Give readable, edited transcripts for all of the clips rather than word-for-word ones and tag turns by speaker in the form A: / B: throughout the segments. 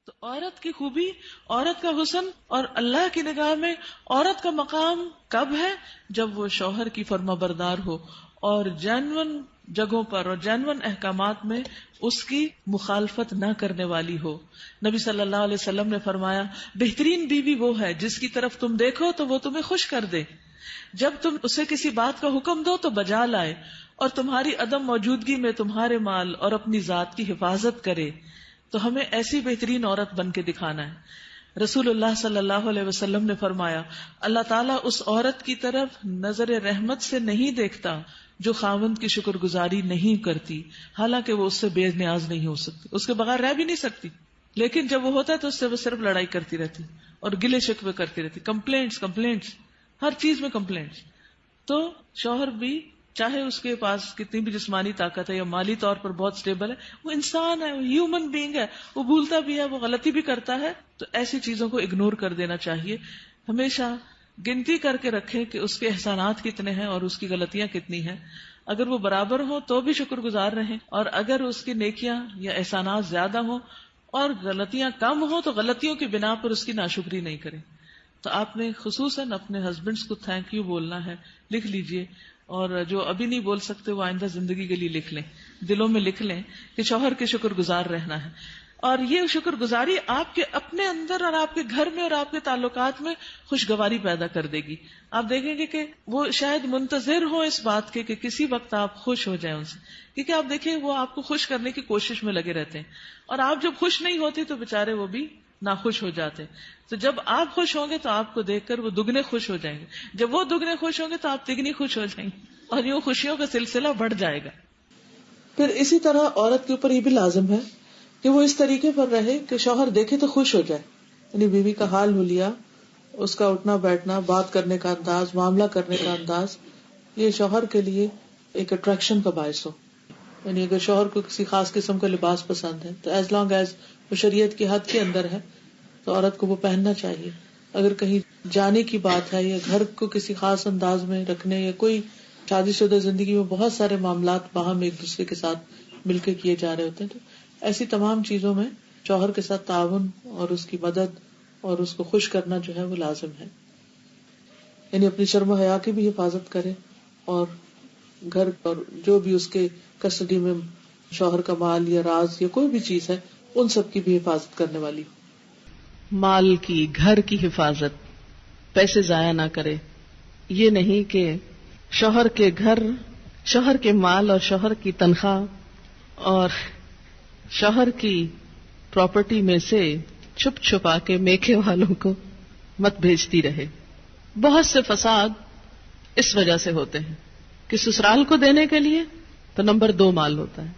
A: تو عورت کی خوبی، عورت کا حسن اور اللہ کی نگاہ میں عورت کا مقام کب ہے؟ جب وہ شوہر کی فرما بردار ہو اور جینون جگہوں پر اور جینون احکامات میں اس کی مخالفت نہ کرنے والی ہو۔ نبی صلی اللہ علیہ وسلم نے فرمایا، بہترین بیوی وہ ہے جس کی طرف تم دیکھو تو وہ تمہیں خوش کر دے، جب تم اسے کسی بات کا حکم دو تو بجا لائے، اور تمہاری عدم موجودگی میں تمہارے مال اور اپنی ذات کی حفاظت کرے۔ تو ہمیں ایسی بہترین عورت بن کے دکھانا ہے۔ رسول اللہ صلی اللہ علیہ وسلم نے فرمایا، اللہ تعالیٰ اس عورت کی طرف نظر رحمت سے نہیں دیکھتا جو خاوند کی شکر گزاری نہیں کرتی، حالانکہ وہ اس سے بے نیاز نہیں ہو سکتی، اس کے بغیر رہ بھی نہیں سکتی، لیکن جب وہ ہوتا ہے تو اس سے وہ صرف لڑائی کرتی رہتی اور گلے شکوے کرتی رہتی، کمپلینٹس، ہر چیز میں کمپلینٹس۔ تو شوہر بھی چاہے اس کے پاس کتنی بھی جسمانی طاقت ہے یا مالی طور پر بہت سٹیبل ہے، وہ انسان ہے، وہ ہیومن بینگ ہے، وہ بھولتا بھی ہے، وہ غلطی بھی کرتا ہے، تو ایسی چیزوں کو اگنور کر دینا چاہیے۔ ہمیشہ گنتی کر کے رکھیں کہ اس کے احسانات کتنے ہیں اور اس کی غلطیاں کتنی ہیں، اگر وہ برابر ہوں تو بھی شکر گزار رہیں، اور اگر اس کی نیکیاں یا احسانات زیادہ ہوں اور غلطیاں کم ہوں تو غلطیوں کی بنا پر اس کی ناشکری نہیں کریں۔ تو آپ نے خصوصاً اپنے ہسبینڈس کو تھینک یو بولنا ہے، لکھ لیجئے، اور جو ابھی نہیں بول سکتے وہ آئندہ زندگی کے لیے لکھ لیں، دلوں میں لکھ لیں کہ شوہر کے شکر گزار رہنا ہے۔ اور یہ شکر گزاری آپ کے اپنے اندر اور آپ کے گھر میں اور آپ کے تعلقات میں خوشگواری پیدا کر دے گی۔ آپ دیکھیں گے کہ وہ شاید منتظر ہو اس بات کے کہ کسی وقت آپ خوش ہو جائیں ان سے، کیونکہ آپ دیکھیں وہ آپ کو خوش کرنے کی کوشش میں لگے رہتے ہیں، اور آپ جب خوش نہیں ہوتی تو بےچارے وہ بھی ناخوش ہو جاتے ہیں۔ تو جب آپ خوش ہوں گے تو آپ کو دیکھ کر وہ دگنے خوش ہو جائیں گے، جب وہ دگنے خوش ہوں گے تو آپ تگنی خوش ہو جائیں گے، اور یوں خوشیوں کا سلسلہ بڑھ جائے گا۔
B: پھر اسی طرح عورت کے اوپر یہ بھی لازم ہے کہ وہ اس طریقے پر رہے کہ شوہر دیکھے تو خوش ہو جائے، یعنی بیوی کا حال حلیہ، اس کا اٹھنا بیٹھنا، بات کرنے کا انداز، معاملہ کرنے کا انداز، یہ شوہر کے لیے ایک اٹریکشن کا باعث ہو۔ یعنی اگر شوہر کو کسی خاص قسم کا لباس پسند ہے تو ایز لانگ ایز وہ شریعت کی حد کے اندر ہے تو عورت کو وہ پہننا چاہیے۔ اگر کہیں جانے کی بات ہے یا گھر کو کسی خاص انداز میں رکھنے، یا کوئی شادی شدہ زندگی میں بہت سارے معاملات باہم ایک دوسرے کے ساتھ مل کے کیے جا رہے ہوتے ہیں، تو ایسی تمام چیزوں میں شوہر کے ساتھ تعاون اور اس کی مدد اور اس کو خوش کرنا جو ہے وہ لازم ہے۔ یعنی اپنی شرم و حیا کی بھی حفاظت کرے، اور گھر اور جو بھی اس کے کسٹڈی میں شوہر کا مال یا راز یا کوئی بھی چیز ہے ان سب کی بھی حفاظت کرنے والی ہو۔
A: مال کی، گھر کی حفاظت، پیسے ضائع نہ کرے۔ یہ نہیں کہ شوہر کے گھر، شوہر کے مال اور شوہر کی تنخواہ اور شوہر کی پراپرٹی میں سے چھپ چھپا کے میکے والوں کو مت بھیجتی رہے۔ بہت سے فساد اس وجہ سے ہوتے ہیں کہ سسرال کو دینے کے لیے تو نمبر 2 مال ہوتا ہے،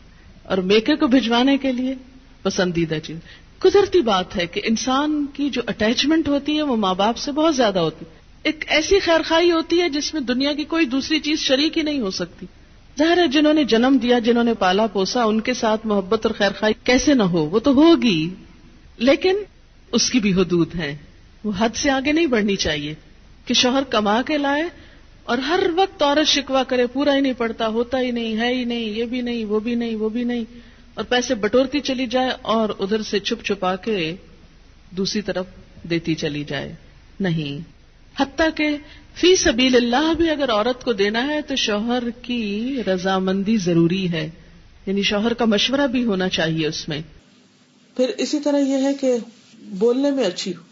A: اور میکے کو بھجوانے کے لیے پسندیدہ چیز۔ قدرتی بات ہے کہ انسان کی جو اٹیچمنٹ ہوتی ہے وہ ماں باپ سے بہت زیادہ ہوتی ہے۔ ایک ایسی خیرخوائی ہوتی ہے جس میں دنیا کی کوئی دوسری چیز شریک ہی نہیں ہو سکتی۔ ظاہر ہے جنہوں نے جنم دیا، جنہوں نے پالا پوسا، ان کے ساتھ محبت اور خیرخوائی کیسے نہ ہو، وہ تو ہوگی، لیکن اس کی بھی حدود ہیں، وہ حد سے آگے نہیں بڑھنی چاہیے کہ شوہر کما کے لائے اور ہر وقت عورت شکوہ کرے، پورا ہی نہیں پڑتا، ہوتا ہی نہیں، ہے ہی نہیں، یہ بھی نہیں، وہ بھی نہیں، وہ بھی نہیں، اور پیسے بٹورتی چلی جائے اور ادھر سے چھپ چھپا کے دوسری طرف دیتی چلی جائے۔ نہیں، حتیٰ کہ فی سبیل اللہ بھی اگر عورت کو دینا ہے تو شوہر کی رضامندی ضروری ہے، یعنی شوہر کا مشورہ بھی ہونا چاہیے اس میں۔
B: پھر اسی طرح یہ ہے کہ بولنے میں اچھی ہو۔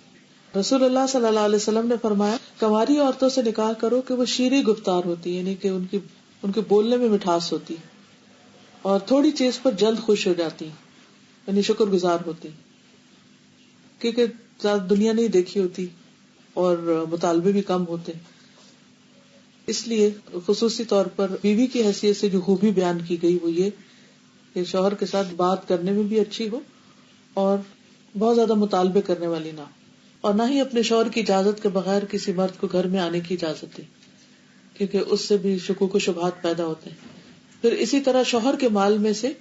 B: رسول اللہ صلی اللہ علیہ وسلم نے فرمایا کنواری عورتوں سے نکاح کرو کہ وہ شیریں گفتار ہوتی ہے، یعنی کہ ان کے بولنے میں مٹھاس ہوتی ہے اور تھوڑی چیز پر جلد خوش ہو جاتی ہیں، یعنی شکر گزار ہوتی ہیں، کیونکہ زیادہ دنیا نہیں دیکھی ہوتی اور مطالبے بھی کم ہوتے ہیں۔ اس لیے خصوصی طور پر بیوی کی حیثیت سے جو خوبی بیان کی گئی وہ یہ کہ شوہر کے ساتھ بات کرنے میں بھی اچھی ہو اور بہت زیادہ مطالبے کرنے والی نہ ہو، اور نہ ہی اپنے شوہر کی اجازت کے بغیر کسی مرد کو گھر میں آنے کی اجازت دے، کیونکہ اس سے بھی شکوک و شبہات پیدا ہوتے ہیں۔ پھر اسی طرح شوہر کے مال میں سے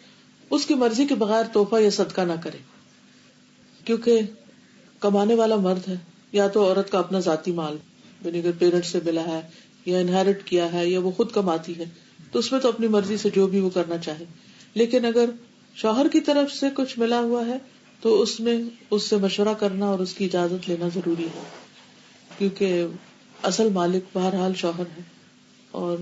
B: اس کی مرضی کے بغیر تحفہ یا صدقہ نہ کرے، کیونکہ کمانے والا مرد ہے، یا تو عورت کا اپنا ذاتی مال، یعنی اگر پیرنٹ سے ملا ہے یا انہیرٹ کیا ہے یا وہ خود کماتی ہے تو اس میں تو اپنی مرضی سے جو بھی وہ کرنا چاہے، لیکن اگر شوہر کی طرف سے کچھ ملا ہوا ہے تو اس میں اس سے مشورہ کرنا اور اس کی اجازت لینا ضروری ہے، کیونکہ اصل مالک بہرحال شوہر ہے. اور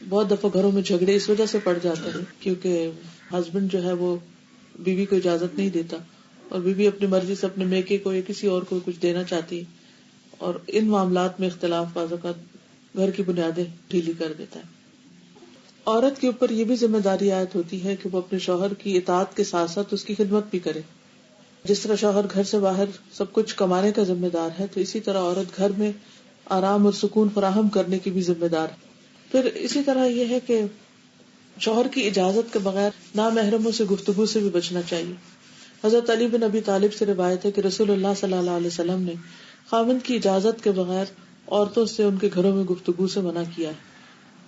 B: بہت دفعہ گھروں میں جھگڑے اس وجہ سے پڑ جاتے ہیں کیونکہ ہسبینڈ جو ہے وہ بیوی کو اجازت نہیں دیتا، اور بیوی اپنی مرضی سے اپنے میکے کو یا کسی اور کو کچھ دینا چاہتی ہے، اور ان معاملات میں اختلاف بعض اوقات گھر کی بنیادیں ڈھیلی کر دیتا ہے. عورت کے اوپر یہ بھی ذمہ داری عائد ہوتی ہے کہ وہ اپنے شوہر کی اطاعت کے ساتھ ساتھ اس کی خدمت بھی کرے. جس طرح شوہر گھر سے باہر سب کچھ کمانے کا ذمہ دار ہے، تو اسی طرح عورت گھر میں آرام اور سکون فراہم کرنے کی بھی ذمہ دار ہے. پھر اسی طرح یہ ہے کہ شوہر کی اجازت کے بغیر نامحرموں سے گفتگو سے بھی بچنا چاہیے. حضرت علی بن ابی طالب سے روایت ہے کہ رسول اللہ صلی اللہ علیہ وسلم نے خاوند کی اجازت کے بغیر عورتوں سے ان کے گھروں میں گفتگو سے منع کیا ہے.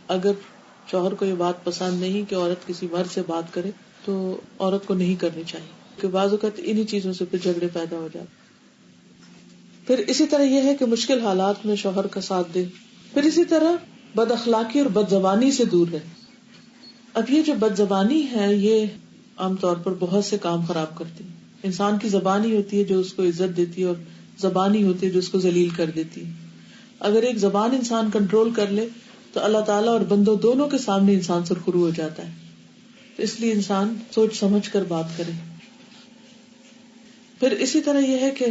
B: اگر شوہر کو یہ بات پسند نہیں کہ عورت کسی مرد سے بات کرے تو عورت کو نہیں کرنی چاہیے، کہ بعض اوقات انہی چیزوں سے پھر جھگڑے پیدا ہو جاتے. پھر اسی طرح یہ ہے کہ مشکل حالات میں شوہر کا ساتھ دے. پھر اسی طرح بد اخلاقی اور بد زبانی سے دور رہے. اب یہ جو بد زبانی ہے یہ عام طور پر بہت سے کام خراب کرتی ہے. انسان کی زبان ہی ہوتی ہے جو اس کو عزت دیتی ہے، اور زبان ہی ہوتی ہے جو اس کو ذلیل کر دیتی ہے. اگر ایک زبان انسان کنٹرول کر لے تو اللہ تعالیٰ اور بندوں دونوں کے سامنے انسان سرخرو ہو جاتا ہے. تو اس لیے انسان سوچ سمجھ کر بات کرے. پھر اسی طرح یہ ہے کہ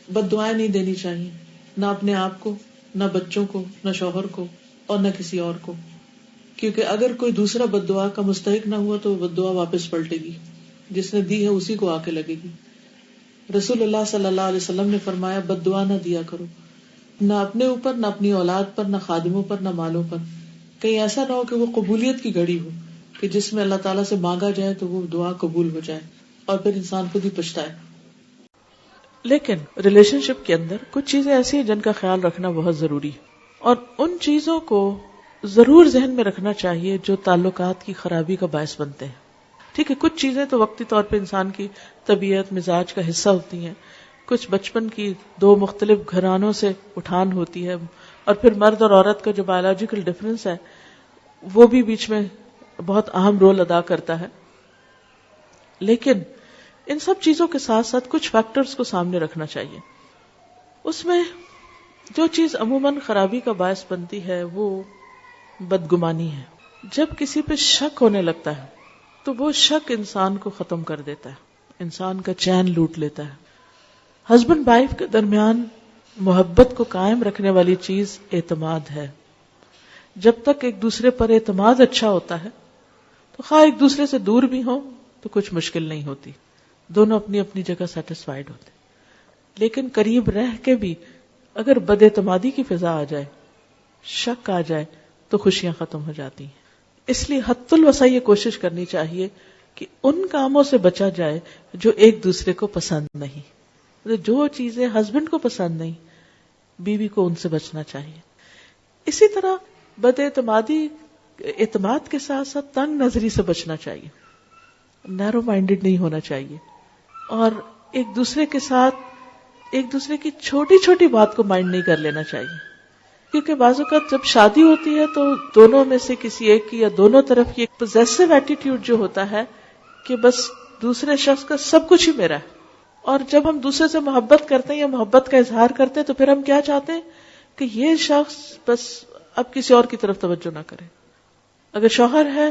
B: بد دعائیں نہیں دینی چاہیے، نہ اپنے آپ کو، نہ بچوں کو، نہ شوہر کو، اور نہ کسی اور کو. کیونکہ اگر کوئی دوسرا بد دعا کا مستحق نہ ہوا تو وہ بد دعا واپس پلٹے گی، جس نے دی ہے اسی کو آ کے لگے گی. رسول اللہ صلی اللہ علیہ وسلم نے فرمایا بد دعا نہ دیا کرو، نہ اپنے اوپر، نہ اپنی اولاد پر، نہ خادموں پر، نہ مالوں پر. کہیں ایسا نہ ہو کہ وہ قبولیت کی گھڑی ہو کہ جس میں اللہ تعالیٰ سے مانگا جائے تو وہ دعا قبول ہو جائے اور پھر انسان خود ہی پچھتائے.
A: لیکن ریلیشن شپ کے اندر کچھ چیزیں ایسی ہیں جن کا خیال رکھنا بہت ضروری ہے، اور ان چیزوں کو ضرور ذہن میں رکھنا چاہیے جو تعلقات کی خرابی کا باعث بنتے ہیں. ٹھیک ہے، کچھ چیزیں تو وقتی طور پہ انسان کی طبیعت مزاج کا حصہ ہوتی ہیں، کچھ بچپن کی دو مختلف گھرانوں سے اٹھان ہوتی ہے، اور پھر مرد اور عورت کا جو بایولوجیکل ڈفرنس ہے وہ بھی بیچ میں بہت اہم رول ادا کرتا ہے. لیکن ان سب چیزوں کے ساتھ ساتھ کچھ فیکٹرز کو سامنے رکھنا چاہیے. اس میں جو چیز عموماً خرابی کا باعث بنتی ہے وہ بدگمانی ہے. جب کسی پہ شک ہونے لگتا ہے تو وہ شک انسان کو ختم کر دیتا ہے، انسان کا چین لوٹ لیتا ہے. ہسبینڈ وائف کے درمیان محبت کو قائم رکھنے والی چیز اعتماد ہے. جب تک ایک دوسرے پر اعتماد اچھا ہوتا ہے تو خواہ ایک دوسرے سے دور بھی ہوں تو کچھ مشکل نہیں ہوتی، دونوں اپنی اپنی جگہ سیٹسفائیڈ ہوتے. لیکن قریب رہ کے بھی اگر بد اعتمادی کی فضا آ جائے، شک آ جائے تو خوشیاں ختم ہو جاتی ہیں. اس لیے حد الوسع یہ کوشش کرنی چاہیے کہ ان کاموں سے بچا جائے جو ایک دوسرے کو پسند نہیں. جو چیزیں ہسبینڈ کو پسند نہیں، بیوی کو ان سے بچنا چاہیے. اسی طرح بد اعتمادی، اعتماد کے ساتھ ساتھ تنگ نظری سے بچنا چاہیے، نیرو مائنڈڈ نہیں ہونا چاہیے، اور ایک دوسرے کے ساتھ ایک دوسرے کی چھوٹی چھوٹی بات کو مائنڈ نہیں کر لینا چاہیے. کیونکہ بعض اوقات جب شادی ہوتی ہے تو دونوں میں سے کسی ایک کی یا دونوں طرف کی ایک پوزیسو ایٹیٹیوڈ جو ہوتا ہے کہ بس دوسرے شخص کا سب کچھ ہی میرا ہے. اور جب ہم دوسرے سے محبت کرتے ہیں یا محبت کا اظہار کرتے ہیں تو پھر ہم کیا چاہتے ہیں کہ یہ شخص بس اب کسی اور کی طرف توجہ نہ کرے. اگر شوہر ہے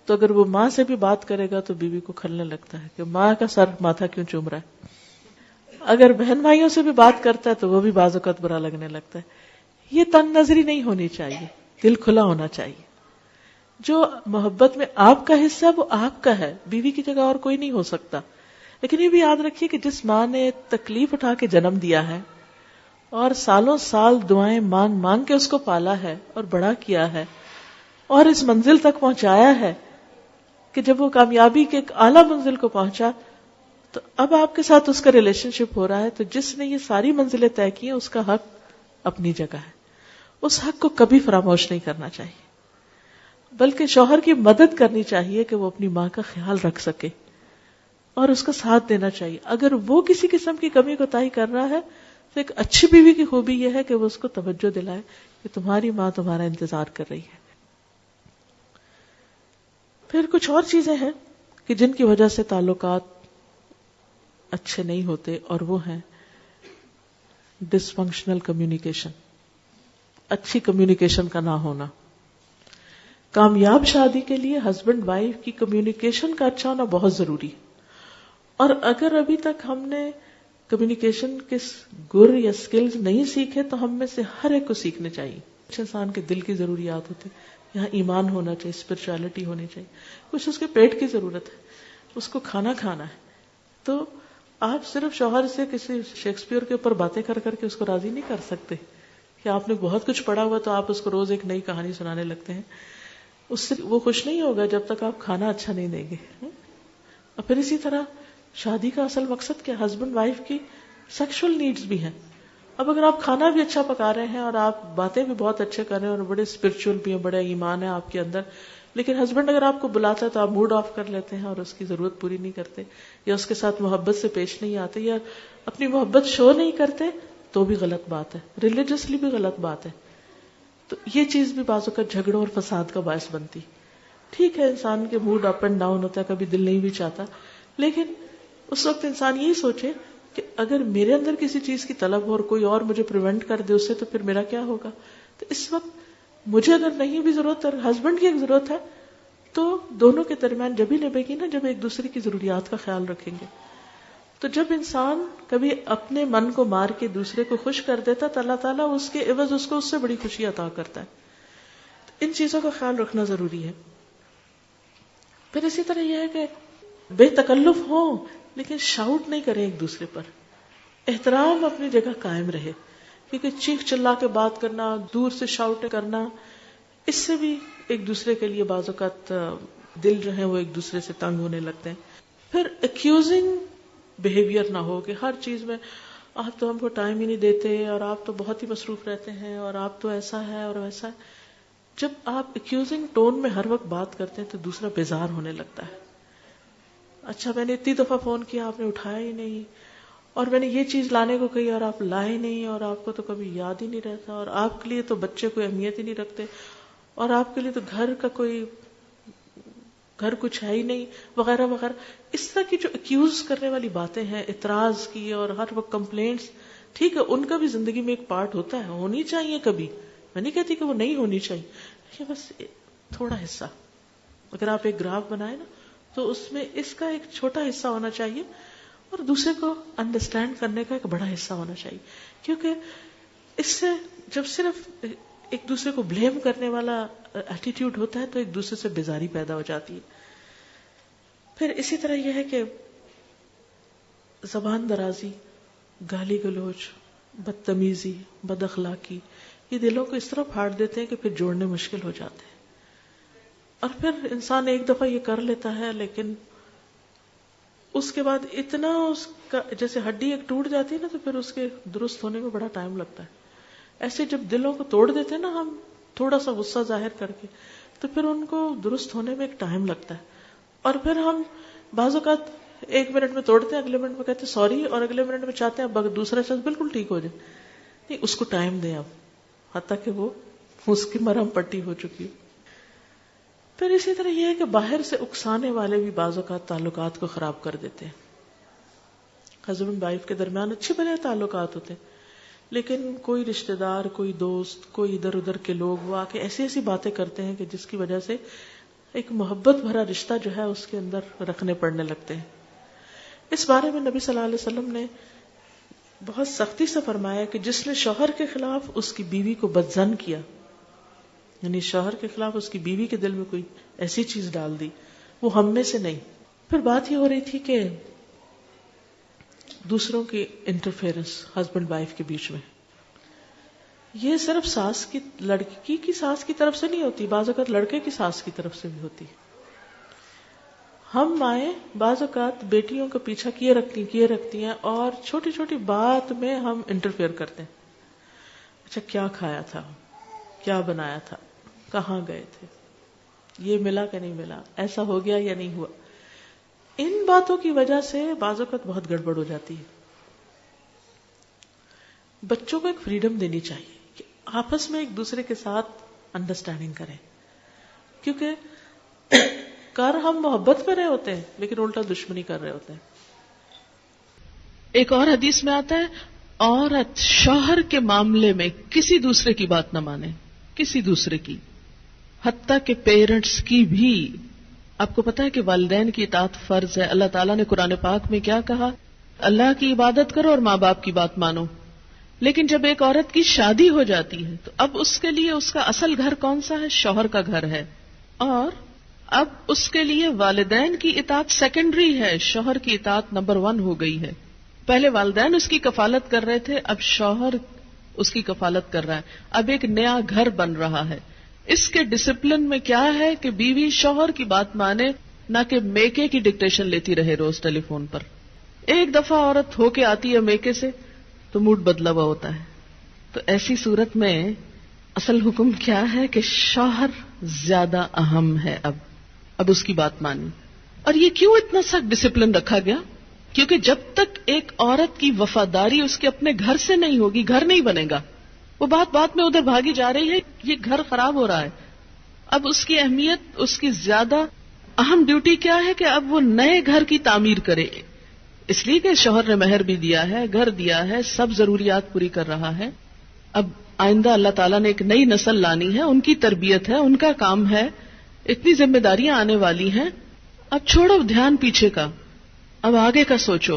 A: تو اگر وہ ماں سے بھی بات کرے گا تو بیوی کو کھلنے لگتا ہے کہ ماں کا سر ماتھا کیوں چوم رہا ہے. اگر بہن بھائیوں سے بھی بات کرتا ہے تو وہ بھی بعض اوقات برا لگنے لگتا ہے. یہ تنگ نظری نہیں ہونی چاہیے، دل کھلا ہونا چاہیے. جو محبت میں آپ کا حصہ ہے وہ آپ کا ہے، بیوی کی جگہ اور کوئی نہیں ہو سکتا. لیکن یہ بھی یاد رکھیے کہ جس ماں نے تکلیف اٹھا کے جنم دیا ہے اور سالوں سال دعائیں مانگ مانگ کے اس کو پالا ہے اور بڑا کیا ہے اور اس منزل تک پہنچایا ہے کہ جب وہ کامیابی کے ایک اعلیٰ منزل کو پہنچا تو اب آپ کے ساتھ اس کا ریلیشن شپ ہو رہا ہے، تو جس نے یہ ساری منزلیں طے کی ہیں اس کا حق اپنی جگہ ہے. اس حق کو کبھی فراموش نہیں کرنا چاہیے، بلکہ شوہر کی مدد کرنی چاہیے کہ وہ اپنی ماں کا خیال رکھ سکے اور اس کا ساتھ دینا چاہیے. اگر وہ کسی قسم کی کمی کوتاہی کر رہا ہے تو ایک اچھی بیوی کی خوبی یہ ہے کہ وہ اس کو توجہ دلائے کہ تمہاری ماں تمہارا انتظار کر رہی ہے. پھر کچھ اور چیزیں ہیں کہ جن کی وجہ سے تعلقات
B: اچھے نہیں ہوتے، اور وہ ہیں ڈس فنکشنل کمیونیکیشن، اچھی کمیونیکیشن کا نہ ہونا. کامیاب شادی کے لیے ہسبینڈ وائف کی کمیونیکیشن کا اچھا ہونا بہت ضروری ہے. اور اگر ابھی تک ہم نے کمیونیکیشن کے گر یا سکلز نہیں سیکھے تو ہم میں سے ہر ایک کو سیکھنے چاہیے. کچھ انسان کے دل کی ضروریات ہوتی، یہاں ایمان ہونا چاہیے، اسپرچولیٹی ہونی چاہیے. کچھ اس کے پیٹ کی ضرورت ہے، اس کو کھانا کھانا ہے. تو آپ صرف شوہر سے کسی شیکسپیئر کے اوپر باتیں کر کر کے اس کو راضی نہیں کر سکتے کہ آپ نے بہت کچھ پڑھا ہوا تو آپ اس کو روز ایک نئی کہانی سنانے لگتے ہیں. اس سے وہ خوش نہیں ہوگا جب تک آپ کھانا اچھا نہیں دیں گے. اور پھر اسی طرح شادی کا اصل مقصد کیا؟ ہسبینڈ وائف کی سیکشل نیڈز بھی ہیں. اب اگر آپ کھانا بھی اچھا پکا رہے ہیں اور آپ باتیں بھی بہت اچھے کر رہے ہیں اور بڑے اسپرچل بھی ہیں، بڑے ایمان ہے آپ کے اندر، لیکن ہسبینڈ اگر آپ کو بلاتا ہے تو آپ موڈ آف کر لیتے ہیں اور اس کی ضرورت پوری نہیں کرتے، یا اس کے ساتھ محبت سے پیش نہیں آتے، یا اپنی محبت شو نہیں کرتے، تو بھی غلط بات ہے، ریلیجسلی بھی غلط بات ہے. تو یہ چیز بھی بعض اوقات جھگڑوں اور فساد کا باعث بنتی. ٹھیک ہے، انسان کے موڈ اپ اینڈ ڈاؤن ہوتا ہے، کبھی دل نہیں بھی چاہتا، لیکن اس وقت انسان یہی سوچے کہ اگر میرے اندر کسی چیز کی طلب ہو اور کوئی اور مجھے پریونٹ کر دے اس سے، تو پھر میرا کیا ہوگا؟ تو اس وقت مجھے اگر نہیں بھی ضرورت اور ہسبینڈ کی ایک ضرورت ہے تو دونوں کے درمیان جب ہی نبھے گی نا جب ایک دوسرے کی ضروریات کا خیال رکھیں گے. تو جب انسان کبھی اپنے من کو مار کے دوسرے کو خوش کر دیتا تو اللہ تعالیٰ اس کے عوض اس کو اس سے بڑی خوشی عطا کرتا ہے. ان چیزوں کا خیال رکھنا ضروری ہے. پھر اسی طرح یہ ہے کہ بے تکلف ہوں لیکن شاؤٹ نہیں کریں ایک دوسرے پر. احترام اپنی جگہ قائم رہے، کیونکہ چیخ چلا کے بات کرنا، دور سے شاؤٹ کرنا، اس سے بھی ایک دوسرے کے لیے بعض اوقات دل جو ہے وہ ایک دوسرے سے تنگ ہونے لگتے ہیں. پھر ایکیوزنگ بیہیویئر نہ ہو کہ ہر چیز میں آپ تو ہم کو ٹائم ہی نہیں دیتے اور آپ تو بہت ہی مصروف رہتے ہیں اور آپ تو ایسا ہے اور ویسا ہے. جب آپ ایکیوزنگ ٹون میں ہر وقت بات کرتے ہیں تو دوسرا بیزار ہونے لگتا ہے. اچھا میں نے اتنی دفعہ فون کیا آپ نے اٹھایا ہی نہیں، اور میں نے یہ چیز لانے کو کہی اور آپ لائے نہیں، اور آپ کو تو کبھی یاد ہی نہیں رہتا، اور آپ کے لیے تو بچے کوئی اہمیت ہی نہیں رکھتے، اور آپ کے لیے تو گھر کچھ ہے ہی نہیں، وغیرہ وغیرہ. اس طرح کی جو ایکیوز کرنے والی باتیں ہیں، اعتراض کی اور ہر وقت کمپلینٹس، ٹھیک ہے ان کا بھی زندگی میں ایک پارٹ ہوتا ہے، ہونی چاہیے کبھی، میں نہیں کہتی کہ وہ نہیں ہونی چاہیے، لیکن بس تھوڑا حصہ. اگر آپ ایک گراف بنائیں نا تو اس میں اس کا ایک چھوٹا حصہ ہونا چاہیے اور دوسرے کو انڈرسٹینڈ کرنے کا ایک بڑا حصہ ہونا چاہیے. کیونکہ اس سے جب صرف ایک دوسرے کو بلیم کرنے والا ایٹیٹیوڈ ہوتا ہے تو ایک دوسرے سے بیزاری پیدا ہو جاتی ہے. پھر اسی طرح یہ ہے کہ زبان درازی، گالی گلوچ، بدتمیزی، بد اخلاقی، یہ دلوں کو اس طرح پھاڑ دیتے ہیں کہ پھر جوڑنے مشکل ہو جاتے ہیں. اور پھر انسان ایک دفعہ یہ کر لیتا ہے لیکن اس کے بعد اتنا اس کا جیسے ہڈی ایک ٹوٹ جاتی ہے نا تو پھر اس کے درست ہونے میں بڑا ٹائم لگتا ہے. ایسے جب دلوں کو توڑ دیتے ہیں نا ہم تھوڑا سا غصہ ظاہر کر کے تو پھر ان کو درست ہونے میں ایک ٹائم لگتا ہے. اور پھر ہم بعض اوقات 1 منٹ میں توڑتے ہیں، اگلے منٹ میں کہتے ہیں سوری، اور اگلے منٹ میں چاہتے ہیں اب دوسرا شخص بالکل ٹھیک ہو جائے. نہیں، اس کو ٹائم دیں اب حتیٰ کہ وہ اس کی مرہم پٹی ہو چکی. پھر اسی طرح یہ ہے کہ باہر سے اکسانے والے بھی بعض اوقات تعلقات کو خراب کر دیتے ہیں. ہسبینڈ وائف کے درمیان اچھے بھلے تعلقات ہوتے ہیں لیکن کوئی رشتہ دار، کوئی دوست، کوئی ادھر ادھر کے لوگ وہ آ کے ایسی باتیں کرتے ہیں کہ جس کی وجہ سے ایک محبت بھرا رشتہ جو ہے اس کے اندر رکھنے پڑنے لگتے ہیں. اس بارے میں نبی صلی اللہ علیہ وسلم نے بہت سختی سے فرمایا کہ جس نے شوہر کے خلاف اس کی بیوی کو بدظن کیا، یعنی شوہر کے خلاف اس کی بیوی کے دل میں کوئی ایسی چیز ڈال دی، وہ ہم میں سے نہیں. پھر بات یہ ہو رہی تھی کہ دوسروں کی انٹرفیئرنس ہسبینڈ وائف کے بیچ میں، یہ صرف ساس کی لڑکی کی ساس کی طرف سے نہیں ہوتی، بعض اوقات لڑکے کی ساس کی طرف سے بھی ہوتی. ہم مائیں بعض اوقات بیٹیوں کا پیچھا کیے رکھتی ہیں اور چھوٹی چھوٹی بات میں ہم انٹرفیئر کرتے ہیں. اچھا کیا کھایا تھا، کیا بنایا تھا، کہاں گئے تھے، یہ ملا کہ نہیں ملا، ایسا ہو گیا یا نہیں ہوا. ان باتوں کی وجہ سے بعض اوقات بہت گڑبڑ ہو جاتی ہے. بچوں کو ایک فریڈم دینی چاہیے کہ آپس میں ایک دوسرے کے ساتھ انڈرسٹینڈنگ کریں، کیونکہ کر ہم محبت کر رہے ہوتے ہیں لیکن الٹا دشمنی کر رہے ہوتے ہیں.
A: ایک اور حدیث میں آتا ہے عورت شوہر کے معاملے میں کسی دوسرے کی بات نہ مانے، کسی دوسرے کی، حتیٰ کہ پیرنٹس کی بھی. آپ کو پتا ہے کہ والدین کی اطاعت فرض ہے. اللہ تعالیٰ نے قرآن پاک میں کیا کہا؟ اللہ کی عبادت کرو اور ماں باپ کی بات مانو. لیکن جب ایک عورت کی شادی ہو جاتی ہے تو اب اس کے لیے اس کا اصل گھر کون سا ہے؟ شوہر کا گھر ہے. اور اب اس کے لیے والدین کی اطاعت سیکنڈری ہے، شوہر کی اطاعت نمبر 1 ہو گئی ہے. پہلے والدین اس کی کفالت کر رہے تھے، اب شوہر اس کی کفالت کر رہا ہے. اب ایک نیا گھر بن رہا ہے. اس کے ڈسپلن میں کیا ہے کہ بیوی شوہر کی بات مانے، نہ کہ میکے کی ڈکٹیشن لیتی رہے روز ٹیلی فون پر. ایک دفعہ عورت ہو کے آتی ہے میکے سے تو موڈ بدلا ہوا ہوتا ہے. تو ایسی صورت میں اصل حکم کیا ہے کہ شوہر زیادہ اہم ہے. اب اس کی بات مانی. اور یہ کیوں اتنا سخت ڈسپلن رکھا گیا؟ کیونکہ جب تک ایک عورت کی وفاداری اس کے اپنے گھر سے نہیں ہوگی، گھر نہیں بنے گا. وہ بات میں ادھر بھاگی جا رہی ہے، یہ گھر خراب ہو رہا ہے. اب اس کی اہمیت، اس کی زیادہ اہم ڈیوٹی کیا ہے کہ اب وہ نئے گھر کی تعمیر کرے. اس لیے کہ شوہر نے مہر بھی دیا ہے، گھر دیا ہے، سب ضروریات پوری کر رہا ہے. اب آئندہ اللہ تعالیٰ نے ایک نئی نسل لانی ہے، ان کی تربیت ہے، ان کا کام ہے، اتنی ذمہ داریاں آنے والی ہیں. اب چھوڑو دھیان پیچھے کا، اب آگے کا سوچو.